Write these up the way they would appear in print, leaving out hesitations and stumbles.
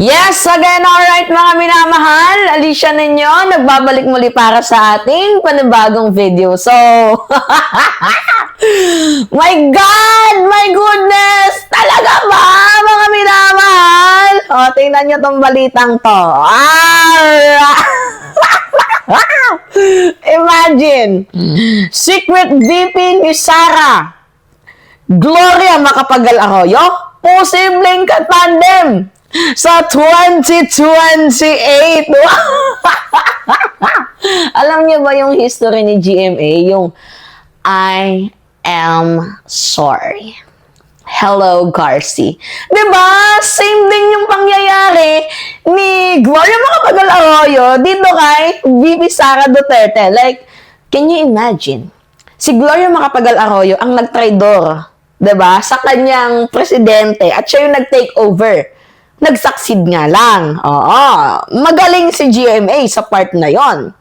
Yes, again, alright mga minamahal. Alicia ninyo, nagbabalik muli para sa ating panibagong video. So, my God! My goodness! Talaga ba, mga minamahal? O, tingnan nyo tong balitang to. Imagine, secret VP ni Sara, Gloria Macapagal Arroyo, posibleng katandem sa 2028. Alam niyo ba yung history ni GMA? Yung I am sorry. Hello, Garci. Diba? Same din yung pangyayari ni Gloria Macapagal Arroyo dito kay VP Sara Duterte. Like, can you imagine? Si Gloria Macapagal Arroyo ang nagtraidor, diba? Sa kanyang presidente at siya yung nag-take over. Nag-succeed nga lang. Oo. Magaling si GMA sa part na yon.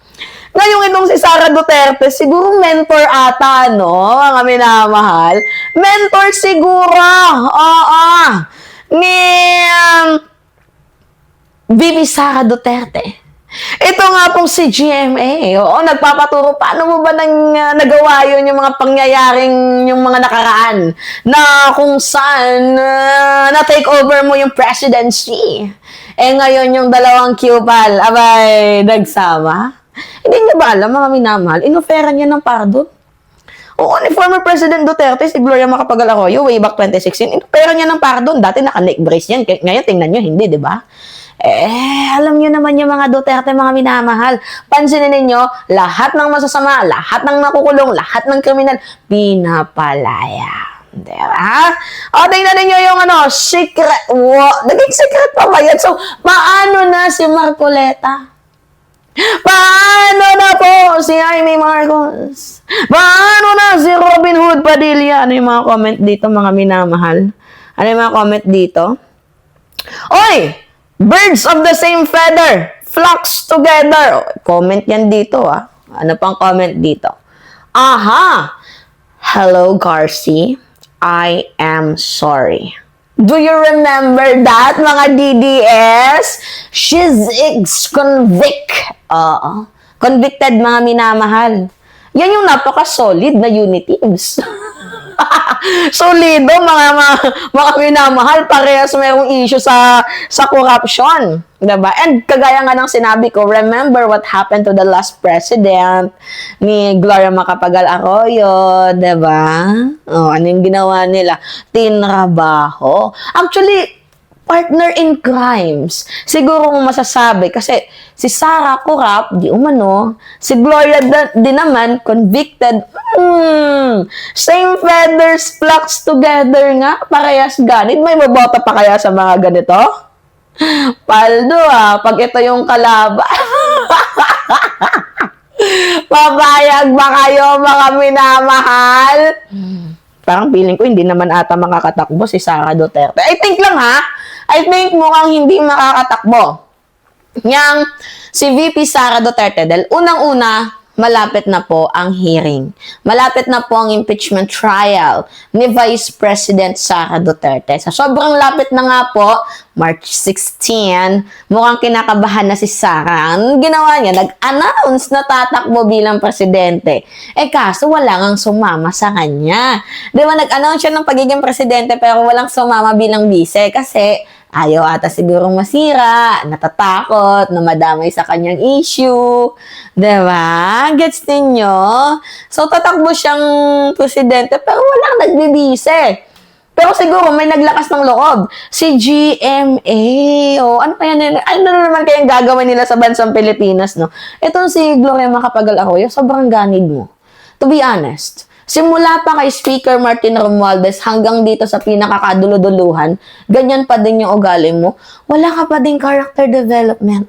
Ngayong itong si Sara Duterte, siguro mentor ata, no? Mga minamahal. Mentor siguro. Oo. Ni VP Sara Duterte. Ito nga pong si GMA. Oo, nagpapaturo. Paano mo ba nagawa yun yung mga pangyayaring, yung mga nakaraan na kung saan na-take over mo yung presidency. Eh ngayon yung dalawang kupal, abay, nagsama. Hindi niyo ba alam, mga minamahal, inoferan niya ng pardon. Oo, ni former President Duterte, si Gloria Macapagal Arroyo, way back 2016, inoferan niya ng pardon. Dati naka-neck brace yan. Ngayon, tingnan niyo, hindi, di ba? Alam niyo naman yung mga Duterte, mga minamahal. Pansinin ninyo, lahat ng masasama, lahat ng nakukulong, lahat ng kriminal, pinapalaya. Diba? O, tingnan ninyo yung secret. Wow, naging secret pa ba yan? So, paano na si Marcoleta? Paano na po si Jaime Marcos? Paano na si Robin Hood Padilla? Ano yung mga comment dito, mga minamahal? Ano yung mga comment dito? Oy! Birds of the same feather flocks together. Comment yan dito, ah. Ano pang comment dito? Aha! Hello, Garci. I am sorry. Do you remember that, mga DDS? She's ex-convict. Convicted, mga minamahal. Yan yung napaka-solid na unitives. Solido, mga minamahal. Parehas mayroong issue sa corruption. Diba? And kagaya nga ng sinabi ko, remember what happened to the last president ni Gloria Macapagal Arroyo. Diba? Ano yung ginawa nila? Tinrabaho. Actually, partner in crimes. Siguro kung masasabi. Kasi si Sara, corrupt, di umano. Si Gloria din naman, convicted. Same feathers flocks together nga. Parehas ganit. May maboto pa kaya sa mga ganito? Paldo, pag ito yung kalaban. Pabayag ba kayo, mga minamahal? Parang feeling ko hindi naman ata makakatakbo si Sara Duterte. I think lang, I think mukhang hindi makakatakbo. Yang si VP Sara Duterte, dahil unang-una, malapit na po ang hearing. Malapit na po ang impeachment trial ni Vice President Sara Duterte. Sa sobrang lapit na nga po, March 16, mukhang kinakabahan na si Sara. Ang ginawa niya, nag-announce na tatakbo bilang presidente. Kaso wala ngang sumama sa kanya. Di ba, nag-announce siya ng pagiging presidente pero walang sumama bilang vice kasi ayaw ata sigurong masira, natatakot, na madamay sa kanyang issue. Diba? Gets ninyo? So, tatakbo siyang presidente, pero walang nagbibise. Pero siguro, may naglakas ng loob. Si GMA. Ano kaya nila? Ano naman kayang gagawin nila sa bansang Pilipinas, no? Itong si Gloria Macapagal Arroyo, sobrang ganid mo. To be honest, simula pa kay Speaker Martin Romualdez hanggang dito sa pinakakaduluduluhan, ganyan pa din yung ugali mo. Wala ka pa din character development.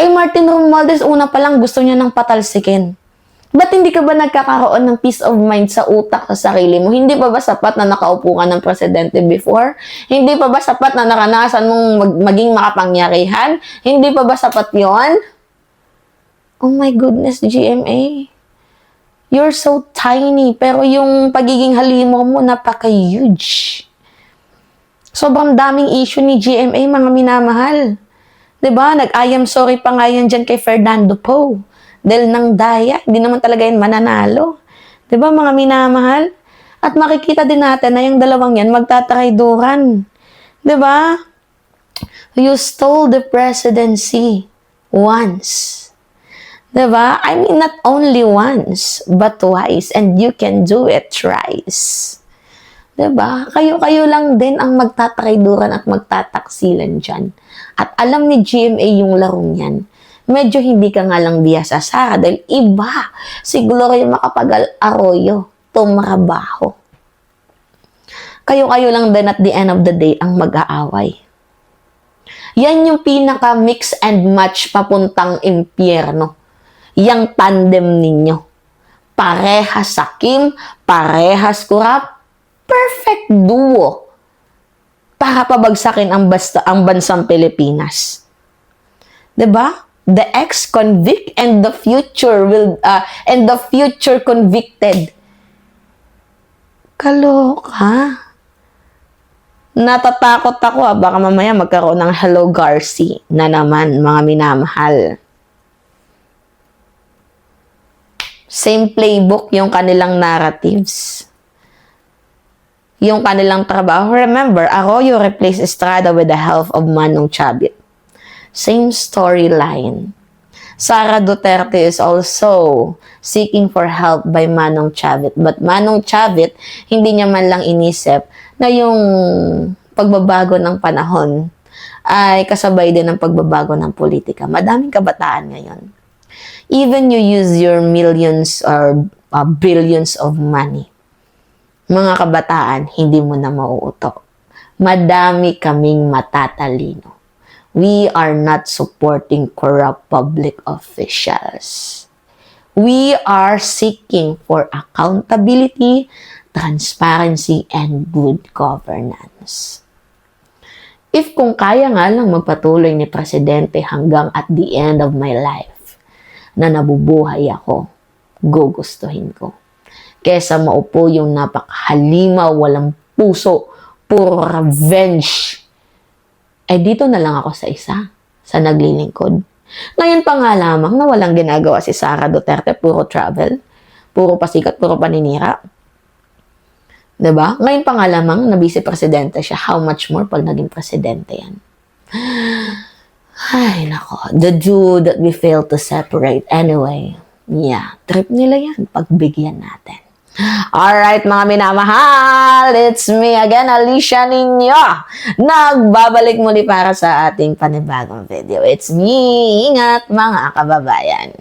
Kay Martin Romualdez, una pa lang gusto niya ng patalsikin. Ba't hindi ka ba nagkakaroon ng peace of mind sa utak sa sarili mo? Hindi pa ba sapat na nakaupo ka ng presidente before? Hindi pa ba sapat na naranasan mong maging makapangyarihan? Hindi pa ba sapat yon? Oh my goodness, GMA. You're so tiny, pero yung pagiging halimaw mo, napaka-huge. Sobrang daming issue ni GMA, mga minamahal. 'Di ba? Nag-I am sorry pa nga yan dyan kay Fernando Poe. Dahil nang daya, hindi naman talaga yan mananalo. 'Di ba, mga minamahal? At makikita din natin na yung dalawang yan magtatrayduran. 'Di ba? You stole the presidency once. 'Di ba? I mean, not only once, but twice. And you can do it thrice. 'Di ba? Kayo-kayo lang din ang magtatrayduran at magtataksilan dyan. At alam ni GMA yung larong yan. Medyo hindi ka nga lang biyasa, Sara, dahil iba si Gloria Macapagal Arroyo tumrabaho. Kayo-kayo lang din at the end of the day ang mag-aaway. Yan yung pinaka-mix and match papuntang impyerno. Yang tandem ninyo. Parehas sakim, parehas kurap, perfect duo para pabagsakin ang bansang Pilipinas. 'Di ba? The ex-convict and the future convicted. Kaloka. Natatakot ako, baka mamaya magkaroon ng Hello Garci na naman, mga minamahal. Same playbook yung kanilang narratives. Yung kanilang trabaho. Remember, Arroyo replaced Estrada with the help of Manong Chavit. Same storyline. Sara Duterte is also seeking for help by Manong Chavit. But Manong Chavit, hindi niya man lang inisip na yung pagbabago ng panahon ay kasabay din ng pagbabago ng politika. Madaming kabataan ngayon. Even you use your millions or billions of money, mga kabataan, hindi mo na mauuto. Madami kaming matatalino. We are not supporting corrupt public officials. We are seeking for accountability, transparency, and good governance. If kung kaya nga lang magpatuloy ni Presidente hanggang at the end of my life, na nabubuhay ako, gugustuhin ko. Kesa maupo yung napakahalimaw, walang puso, puro revenge. Eh dito na lang ako sa isa, sa naglilingkod. Ngayon pa nga lamang na walang ginagawa si Sara Duterte, puro travel, puro pasikat, puro paninira. 'Di ba? Ngayon pa nga lamang na vice-presidente siya, how much more pag naging presidente yan. Ay, nako. The two that we fail to separate. Anyway, yeah, trip nila yan. Pagbigyan natin. Alright, mga minamahal. It's me again, Alicia Ninyo. Nagbabalik muli para sa ating panibagong video. It's me. Ingat, mga kababayan.